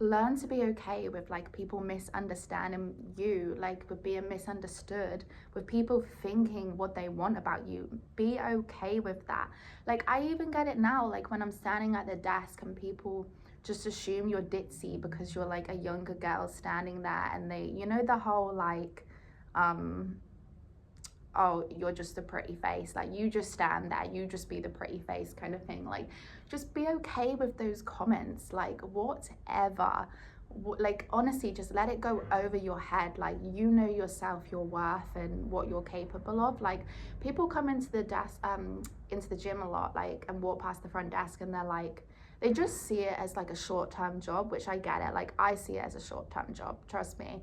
learn to be okay with like people misunderstanding you, like with being misunderstood, with people thinking what they want about you. Be okay with that. Like I even get it now, like when I'm standing at the desk and people just assume you're ditzy because you're like a younger girl standing there, and they, you know, the whole like oh, you're just a pretty face, like you just stand there, you just be the pretty face kind of thing. Like just be okay with those comments, like whatever. Like honestly, just let it go over your head. Like you know yourself, your worth, and what you're capable of. Like people come into the desk into the gym a lot, like, and walk past the front desk, and they're like, they just see it as like a short-term job, which I get it. Like I see it as a short-term job, trust me.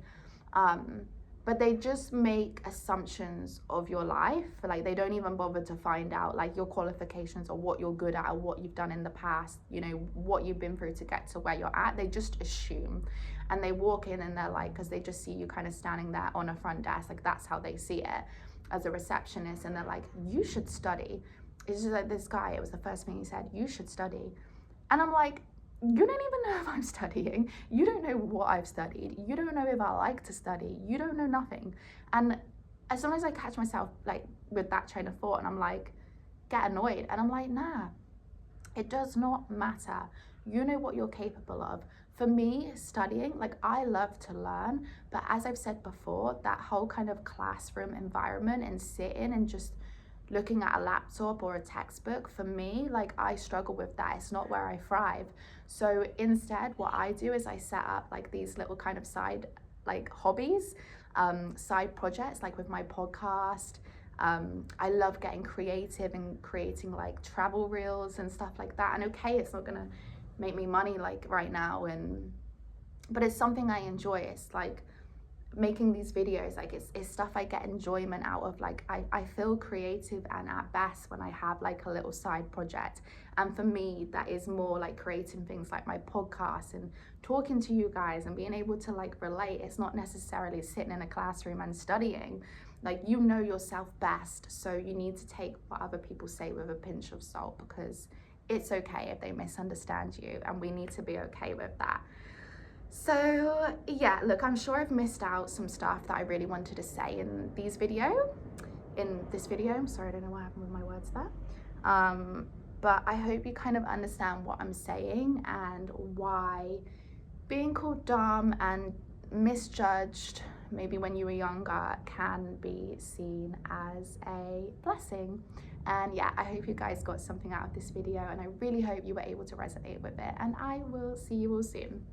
But they just make assumptions of your life. Like they don't even bother to find out like your qualifications or what you're good at or what you've done in the past, you know, what you've been through to get to where you're at. They just assume, and they walk in and they're like, because they just see you kind of standing there on a front desk, like that's how they see it as a receptionist, and they're like, you should study. It's just like this guy, it was the first thing he said, you should study. And I'm like, you don't even know if I'm studying. You don't know what I've studied. You don't know if I like to study. You don't know nothing. And as soon as I catch myself like with that train of thought, and I'm like, get annoyed, and I'm like, nah, it does not matter. You know what you're capable of. For me, studying, like I love to learn, but as I've said before, that whole kind of classroom environment and sitting and just looking at a laptop or a textbook, for me, like I struggle with that. It's not where I thrive. So instead, what I do is I set up like these little kind of side like hobbies, side projects, like with my podcast. I love getting creative and creating like travel reels and stuff like that. And okay, it's not gonna make me money like right now, but it's something I enjoy. It's like making these videos, like it's stuff I get enjoyment out of. Like I feel creative and at best when I have like a little side project. And for me, that is more like creating things like my podcast and talking to you guys and being able to like relate. It's not necessarily sitting in a classroom and studying. Like you know yourself best, so you need to take what other people say with a pinch of salt, because it's okay if they misunderstand you, and we need to be okay with that. So yeah, look, I'm sure I've missed out some stuff that I really wanted to say in this video. I'm sorry, I don't know what happened with my words there. But I hope you kind of understand what I'm saying and why being called dumb and misjudged, maybe when you were younger, can be seen as a blessing. And yeah, I hope you guys got something out of this video, and I really hope you were able to resonate with it, and I will see you all soon.